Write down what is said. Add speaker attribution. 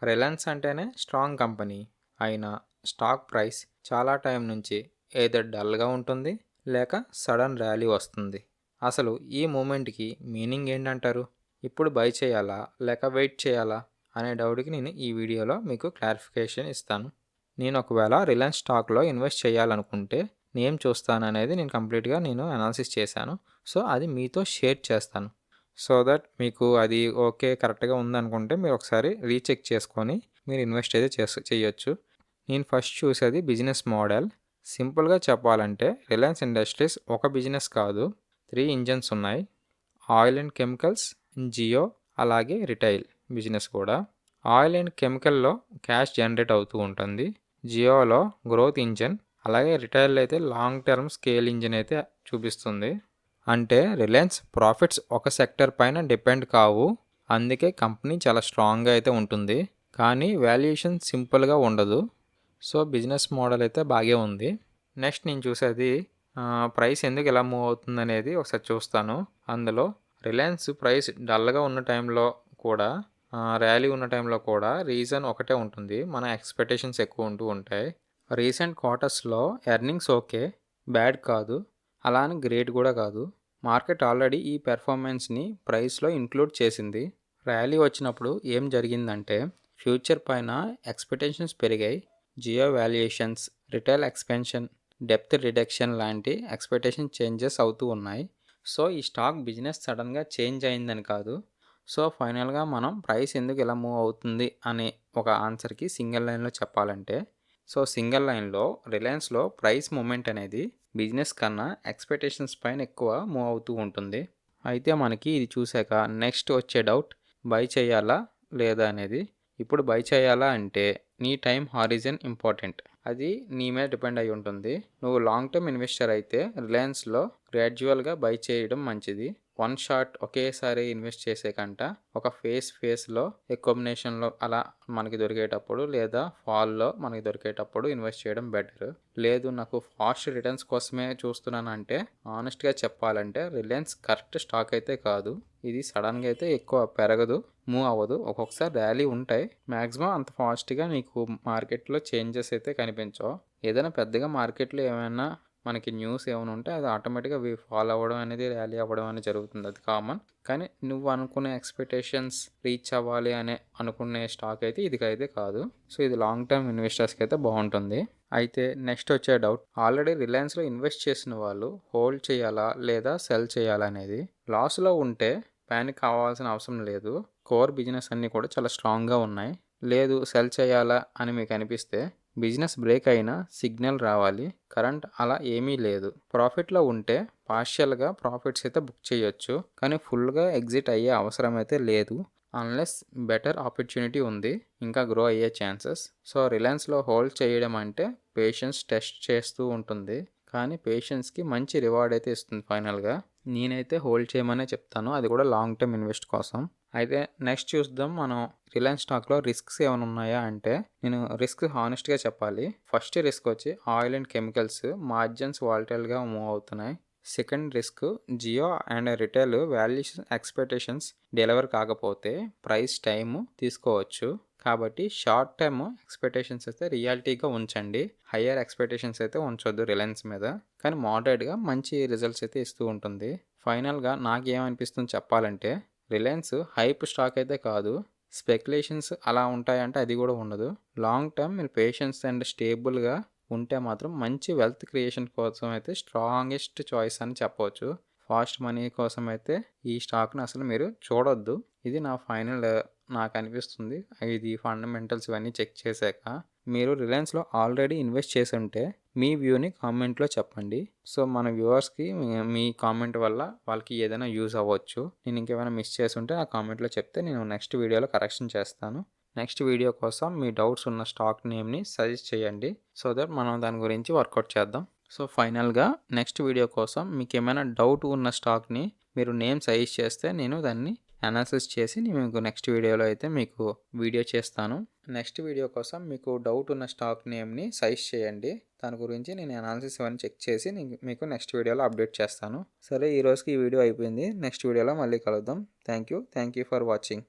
Speaker 1: Reliance అంటేనే strong company అయినా stock price చాలా టైం నుంచి ఏదో డల్గా ఉంటుంది లేక సడన్ ర్యాలీ వస్తుంది. అసలు ఈ మూమెంట్కి మీనింగ్ ఏంటంటారు? ఇప్పుడు బై చేయాలా లేక వెయిట్ చేయాలా అనే డౌట్కి నేను ఈ వీడియోలో మీకు క్లారిఫికేషన్ ఇస్తాను. నేను ఒకవేళ రిలయన్స్ స్టాక్లో ఇన్వెస్ట్ చేయాలనుకుంటే నేను చూస్తాను అనేది నేను కంప్లీట్గా అనాలిసిస్ చేశాను. సో అది మీతో షేర్ చేస్తాను. సో దట్ మీకు అది ఓకే కరెక్ట్గా ఉందనుకుంటే మీరు ఒకసారి రీచెక్ చేసుకొని మీరు ఇన్వెస్ట్ అయితే చేయొచ్చు. నేను ఫస్ట్ చూసేది బిజినెస్ మోడల్. సింపుల్గా చెప్పాలంటే రిలయన్స్ ఇండస్ట్రీస్ ఒక బిజినెస్ కాదు, 3 ఇంజన్స్ ఉన్నాయి. ఆయిల్ అండ్ కెమికల్స్, జియో, అలాగే రిటైల్ బిజినెస్ కూడా. ఆయిల్ అండ్ కెమికల్లో క్యాష్ జనరేట్ అవుతూ ఉంటుంది. జియోలో గ్రోత్ ఇంజన్, అలాగే రిటైల్ అయితే లాంగ్ టర్మ్ స్కేల్ ఇంజన్ అయితే చూపిస్తుంది. అంటే రిలయన్స్ ప్రాఫిట్స్ ఒక సెక్టర్ పైన డిపెండ్ కావు. అందుకే కంపెనీ చాలా స్ట్రాంగ్గా అయితే ఉంటుంది. కానీ వాల్యుయేషన్ సింపుల్గా ఉండదు. సో బిజినెస్ మోడల్ అయితే బాగా ఉంది. నెక్స్ట్ నేను చూసేది ప్రైస్ ఎందుకు ఎలా మూవ్ అవుతుంది అనేది ఒకసారి చూస్తాను. అందులో రిలయన్స్ ప్రైస్ డల్గా ఉన్న టైంలో కూడా, ర్యాలీ ఉన్న టైంలో కూడా రీజన్ ఒకటే ఉంటుంది. మన ఎక్స్పెక్టేషన్స్ ఎక్కువ ఉంటూ ఉంటాయి. రీసెంట్ క్వార్టర్స్లో ఎర్నింగ్స్ ఓకే, బ్యాడ్ కాదు, అలా అని గ్రేట్ కూడా కాదు. మార్కెట్ ఆల్రెడీ ఈ పెర్ఫార్మెన్స్ని ప్రైస్లో ఇంక్లూడ్ చేసింది. ర్యాలీ వచ్చినప్పుడు ఏం జరిగిందంటే ఫ్యూచర్ పైన ఎక్స్పెక్టేషన్స్ పెరిగాయి. జియో వాల్యుయేషన్స్, రిటైల్ ఎక్స్పెన్షన్, డెప్త్ రిడక్షన్ లాంటి ఎక్స్పెక్టేషన్ చేంజెస్ అవుతూ ఉన్నాయి. సో ఈ స్టాక్ బిజినెస్ సడన్గా చేంజ్ అయిందని కాదు. సో ఫైనల్గా మనం ప్రైస్ ఎందుకు ఇలా మూవ్ అవుతుంది అనే ఒక ఆన్సర్కి సింగిల్ లైన్లో చెప్పాలంటే, సో సింగిల్ లైన్లో రిలయన్స్లో ప్రైస్ మూమెంట్ అనేది బిజినెస్ కన్నా ఎక్స్పెక్టేషన్స్ పైన ఎక్కువ మూవ్ అవుతూ ఉంటుంది. అయితే మనకి ఇది చూసాక నెక్స్ట్ వచ్చే డౌట్, బై చేయాలా లేదా అనేది. ఇప్పుడు బై చేయాలా అంటే నీ టైం హారిజన్ ఇంపార్టెంట్. అది నీ మీద డిపెండ్ అయి ఉంటుంది. నువ్వు లాంగ్ టర్మ్ ఇన్వెస్టర్ అయితే రిలయన్స్లో గ్రాడ్యువల్గా బై చేయడం మంచిది. వన్ షాట్ ఒకేసారి ఇన్వెస్ట్ చేసే కంట ఒక ఫేస్లో కాంబినేషన్లో అలా మనకి దొరికేటప్పుడు లేదా ఫాల్లో మనకి దొరికేటప్పుడు ఇన్వెస్ట్ చేయడం బెటర్. లేదు నాకు ఫాస్ట్ రిటర్న్స్ కోసమే చూస్తున్నాను అంటే ఆనెస్ట్గా చెప్పాలంటే రిలయన్స్ కరెక్ట్ స్టాక్ అయితే కాదు. ఇది సడన్గా అయితే ఎక్కువ పెరగదు, మూవ్ అవ్వదు. ఒక్కొక్కసారి ర్యాలీ ఉంటాయి, మ్యాక్సిమం అంత ఫాస్ట్గా నీకు మార్కెట్లో చేంజెస్ అయితే కనిపించవు. ఏదైనా పెద్దగా మార్కెట్లో ఏమైనా మనకి న్యూస్ ఏమైనా ఉంటే అది ఆటోమేటిక్గా ఫాలో అవ్వడం అనేది, ర్యాలీ అవ్వడం అనేది జరుగుతుంది, అది కామన్. కానీ నువ్వు అనుకునే ఎక్స్పెక్టేషన్స్ రీచ్ అవ్వాలి అనే అనుకునే స్టాక్ అయితే ఇది అయితే కాదు. సో ఇది లాంగ్ టర్మ్ ఇన్వెస్టర్స్కి అయితే బాగుంటుంది. అయితే నెక్స్ట్ వచ్చే డౌట్, ఆల్రెడీ రిలయన్స్లో ఇన్వెస్ట్ చేసిన వాళ్ళు హోల్డ్ చేయాలా లేదా సెల్ చేయాలా అనేది. లాస్లో ఉంటే ప్యానిక్ కావాల్సిన అవసరం లేదు. కోర్ బిజినెస్ అన్నీ కూడా చాలా స్ట్రాంగ్గా ఉన్నాయి. లేదు సెల్ చేయాలా అని మీకు అనిపిస్తే బిజినెస్ బ్రేక్ అయినా సిగ్నల్ రావాలి. కరెంట్ అలా ఏమీ లేదు. ప్రాఫిట్లో ఉంటే పార్షియల్గా ప్రాఫిట్స్ అయితే బుక్ చేయొచ్చు, కానీ ఫుల్గా ఎగ్జిట్ అయ్యే అవసరం అయితే లేదు. అన్లెస్ బెటర్ ఆపర్చునిటీ ఉంది, ఇంకా గ్రో అయ్యే ఛాన్సెస్. సో రిలయన్స్లో హోల్డ్ చేయడం అంటే పేషెన్స్ టెస్ట్ చేస్తూ ఉంటుంది, కానీ పేషెన్స్కి మంచి రివార్డ్ అయితే ఇస్తుంది ఫైనల్గా. నేనైతే హోల్డ్ చేయమనే చెప్తాను, అది కూడా లాంగ్ టర్మ్ ఇన్వెస్ట్ కోసం. అయితే నెక్స్ట్ చూద్దాం, మనం రిలయన్స్ స్టాక్లో రిస్క్స్ ఏమైనా ఉన్నాయా అంటే నేను రిస్క్ హానెస్ట్గా చెప్పాలి. ఫస్ట్ రిస్క్ వచ్చి ఆయిల్ అండ్ కెమికల్స్ మార్జిన్స్ వాలటైల్గా మూవ్ అవుతున్నాయి. Second risk Jio and retail valuation expectations deliver కాకపోతే ప్రైస్ టైము తీసుకోవచ్చు. కాబట్టి షార్ట్ టర్మ్ ఎక్స్పెక్టేషన్స్ అయితే రియాలిటీగా ఉంచండి, హయ్యర్ ఎక్స్పెక్టేషన్స్ అయితే ఉంచొద్దు రిలయన్స్ మీద. కానీ మోడరేట్గా మంచి రిజల్ట్స్ అయితే ఇస్తూ ఉంటుంది. ఫైనల్గా నాకేమనిపిస్తుంది చెప్పాలంటే రిలయన్స్ హైప్ స్టాక్ అయితే కాదు, స్పెక్యులేషన్స్ అలా ఉంటాయంటే అది కూడా ఉండదు. లాంగ్ టర్మ్ మీరు పేషెన్స్ అండ్ స్టేబుల్గా ఉంటే మాత్రం మంచి వెల్త్ క్రియేషన్ కోసం అయితే స్ట్రాంగెస్ట్ చాయిస్ అని చెప్పవచ్చు. ఫాస్ట్ మనీ కోసం అయితే ఈ స్టాక్ని అసలు మీరు చూడొద్దు. ఇది నా ఫైనల్, నాకు అనిపిస్తుంది. ఇది ఫండమెంటల్స్ ఇవన్నీ చెక్ చేశాక మీరు రిలయన్స్లో ఆల్రెడీ ఇన్వెస్ట్ చేసి ఉంటే మీ వ్యూని కామెంట్లో చెప్పండి. సో మన వ్యూవర్స్కి మీ కామెంట్ వల్ల వాళ్ళకి ఏదైనా యూజ్ అవ్వచ్చు. నేను ఇంకేమైనా మిస్ చేసి ఉంటే ఆ కామెంట్లో చెప్తే నేను నెక్స్ట్ వీడియోలో కరెక్షన్ చేస్తాను. నెక్స్ట్ వీడియో కోసం మీ డౌట్స్ ఉన్న స్టాక్ నేమ్ని సజెస్ట్ చేయండి, సో దట్ మనం దాని గురించి వర్కౌట్ చేద్దాం. సో ఫైనల్గా నెక్స్ట్ వీడియో కోసం మీకు ఏమైనా డౌట్ ఉన్న స్టాక్ని మీరు నేమ్ సజెస్ట్ చేస్తే నేను దాన్ని అనాలిసిస్ చేసి మీకు నెక్స్ట్ వీడియోలో అయితే మీకు వీడియో చేస్తాను. నెక్స్ట్ వీడియో కోసం మీకు డౌట్ ఉన్న స్టాక్ నేమ్ని సజెస్ట్ చేయండి, దాని గురించి నేను అనాలిసిస్ ఇవన్నీ చెక్ చేసి మీకు నెక్స్ట్ వీడియోలో అప్డేట్ చేస్తాను. సరే, ఈ రోజుకి ఈ వీడియో అయిపోయింది. నెక్స్ట్ వీడియోలో మళ్ళీ కలుద్దాం. Thank you for watching.